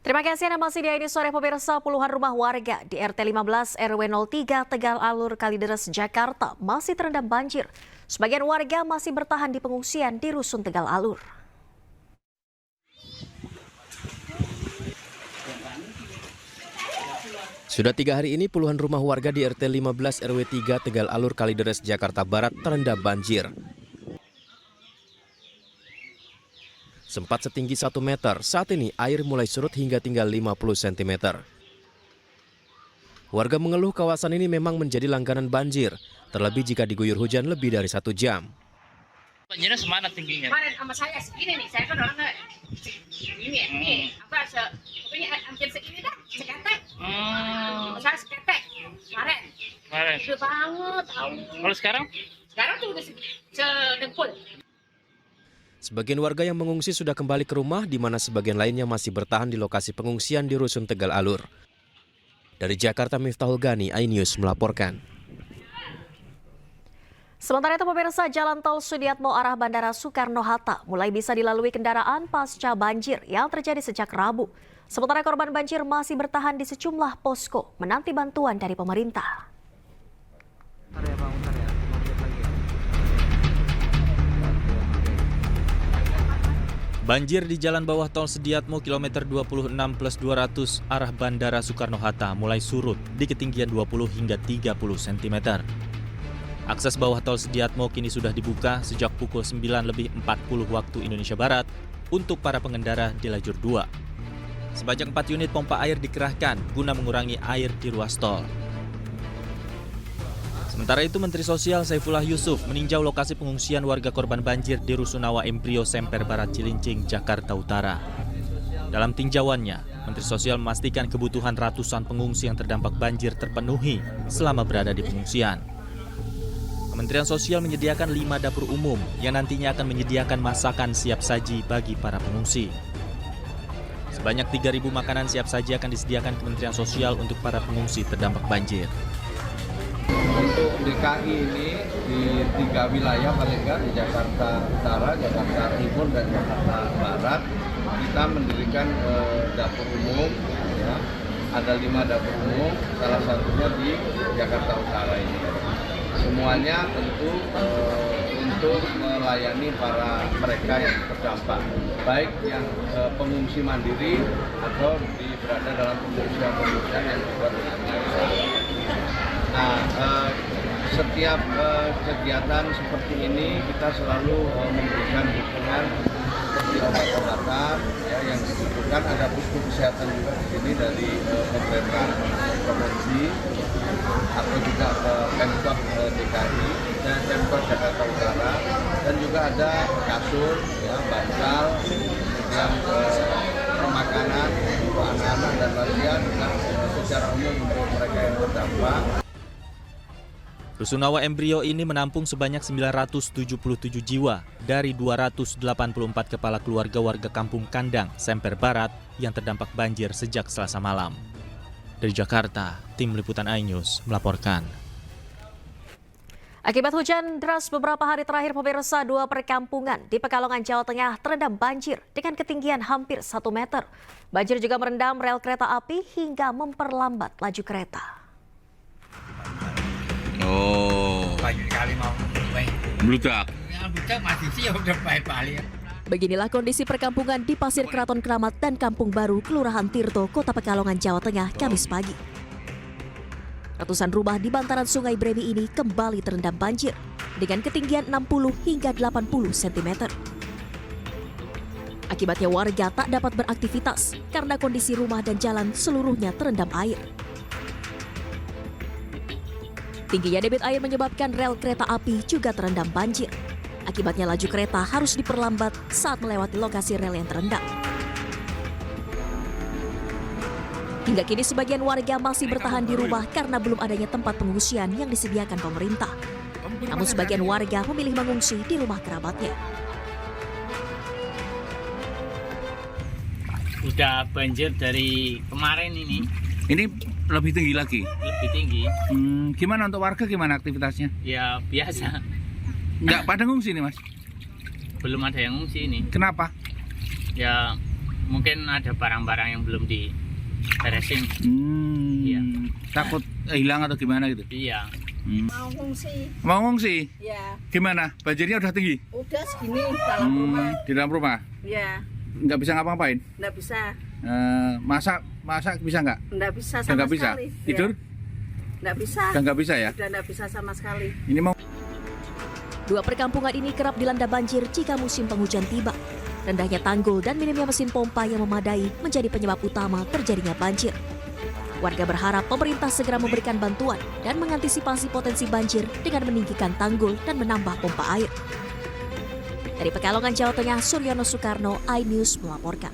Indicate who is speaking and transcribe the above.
Speaker 1: Terima kasih Anda masih di ini sore pemirsa. Puluhan rumah warga di RT 15 RW 03 Tegal Alur Kalideres, Jakarta masih terendam banjir. Sebagian warga masih bertahan di pengungsian di Rusun Tegal Alur.
Speaker 2: Sudah 3 hari ini puluhan rumah warga di RT 15 RW 3 Tegal Alur Kalideres, Jakarta Barat terendam banjir. Sempat setinggi 1 meter, saat ini air mulai surut hingga tinggal 50 cm. Warga mengeluh kawasan ini memang menjadi langganan banjir, terlebih jika diguyur hujan lebih dari 1 jam.
Speaker 3: Banjirnya semana tingginya?
Speaker 4: Kemarin sama saya segini nih, saya kan orangnya ini, pokoknya hampir segini dah, seketek. Saya seketek, kemarin. Gede banget.
Speaker 3: Kalau sekarang?
Speaker 4: Sekarang tuh udah sedengkul.
Speaker 2: Sebagian warga yang mengungsi sudah kembali ke rumah, di mana sebagian lainnya masih bertahan di lokasi pengungsian di Rusun Tegal Alur. Dari Jakarta, Miftahul Gani, iNews melaporkan.
Speaker 1: Sementara itu pemirsa, Jalan Tol Sudiatmo arah Bandara Soekarno-Hatta mulai bisa dilalui kendaraan pasca banjir yang terjadi sejak Rabu. Sementara korban banjir masih bertahan di sejumlah posko menanti bantuan dari pemerintah.
Speaker 5: Banjir di jalan bawah tol Sudiatmo kilometer 26+200 arah Bandara Soekarno-Hatta mulai surut di ketinggian 20 hingga 30 cm. Akses bawah tol Sudiatmo kini sudah dibuka sejak pukul 9:40 waktu Indonesia Barat untuk para pengendara di lajur 2. Sebanyak 4 unit pompa air dikerahkan guna mengurangi air di ruas tol. Sementara itu, Menteri Sosial Saifullah Yusuf meninjau lokasi pengungsian warga korban banjir di Rusunawa Embrio Semper Barat Cilincing, Jakarta Utara. Dalam tinjauannya, Menteri Sosial memastikan kebutuhan ratusan pengungsi yang terdampak banjir terpenuhi selama berada di pengungsian. Kementerian Sosial menyediakan 5 dapur umum yang nantinya akan menyediakan masakan siap saji bagi para pengungsi. Sebanyak 3.000 makanan siap saji akan disediakan Kementerian Sosial untuk para pengungsi terdampak banjir.
Speaker 6: Untuk DKI ini di 3 wilayah paling nggak di Jakarta Utara, Jakarta Timur, dan Jakarta Barat kita mendirikan dapur umum. Ya. Ada 5 dapur umum, salah satunya di Jakarta Utara ini. Semuanya tentu untuk melayani para mereka yang terdampak, baik yang pengungsi mandiri atau berada dalam pengungsian yang dibuat oleh. Nah, setiap kegiatan seperti ini kita selalu memberikan dukungan seperti obat-obatan ya, yang dibutuhkan. Ada posko kesehatan juga di sini dari pemerintah provinsi atau juga Pemkot DKI dan Pemkot Jakarta Utara, dan juga ada kasur, ya, bantal, kemudian makanan untuk anak-anak dan lansia secara umum untuk mereka yang terdampak.
Speaker 5: Rusunawa Embrio ini menampung sebanyak 977 jiwa dari 284 kepala keluarga warga Kampung Kandang, Semper Barat yang terdampak banjir sejak Selasa malam. Dari Jakarta, tim liputan iNews melaporkan.
Speaker 1: Akibat hujan deras beberapa hari terakhir pemirsa, 2 perkampungan di Pekalongan, Jawa Tengah terendam banjir dengan ketinggian hampir 1 meter. Banjir juga merendam rel kereta api hingga memperlambat laju kereta.
Speaker 7: Oh,
Speaker 3: Banyak kali mau
Speaker 7: bludak.
Speaker 3: Ya, bisa masih sih udah baik-baik.
Speaker 1: Beginilah kondisi perkampungan di Pasir Keraton Keramat dan Kampung Baru, Kelurahan Tirto, Kota Pekalongan, Jawa Tengah, Kamis pagi. Ratusan rumah di bantaran Sungai Bremi ini kembali terendam banjir dengan ketinggian 60 hingga 80 cm. Akibatnya warga tak dapat beraktivitas karena kondisi rumah dan jalan seluruhnya terendam air. Tingginya debit air menyebabkan rel kereta api juga terendam banjir. Akibatnya laju kereta harus diperlambat saat melewati lokasi rel yang terendam. Hingga kini sebagian warga masih bertahan di rumah karena belum adanya tempat pengungsian yang disediakan pemerintah. Namun sebagian warga memilih mengungsi di rumah kerabatnya.
Speaker 3: Udah banjir dari kemarin ini,
Speaker 7: Ini lebih tinggi lagi.
Speaker 3: lebih tinggi.
Speaker 7: Gimana untuk warga, gimana aktivitasnya?
Speaker 3: Ya biasa,
Speaker 7: Nggak pada ngungsi nih, Mas?
Speaker 3: belum ada yang ngungsi ini.
Speaker 7: Kenapa?
Speaker 3: Ya mungkin ada barang-barang yang belum diberesin. Iya.
Speaker 7: Takut hilang atau gimana gitu?
Speaker 3: Iya.
Speaker 8: Mau ngungsi,
Speaker 7: Mau ngungsi?
Speaker 8: ya
Speaker 7: Gimana? Banjirnya udah tinggi?
Speaker 8: udah segini dalam rumah,
Speaker 7: Di dalam rumah?
Speaker 8: ya
Speaker 7: Nggak bisa ngapa-ngapain?
Speaker 8: nggak bisa,
Speaker 7: Masak bisa nggak?
Speaker 8: nggak bisa
Speaker 7: Udah
Speaker 8: sama
Speaker 7: nggak bisa?
Speaker 8: sekali.
Speaker 7: Tidur?
Speaker 8: Ya, nggak bisa,
Speaker 7: Udah nggak bisa ya?
Speaker 8: udah nggak bisa sama sekali.
Speaker 7: Ini mau
Speaker 1: Dua perkampungan ini kerap dilanda banjir jika musim penghujan tiba. Rendahnya tanggul dan minimnya mesin pompa yang memadai menjadi penyebab utama terjadinya banjir. Warga berharap pemerintah segera memberikan bantuan dan mengantisipasi potensi banjir dengan meninggikan tanggul dan menambah pompa air. Dari Pekalongan, Jawa Tengah, Suryono Soekarno, iNews melaporkan.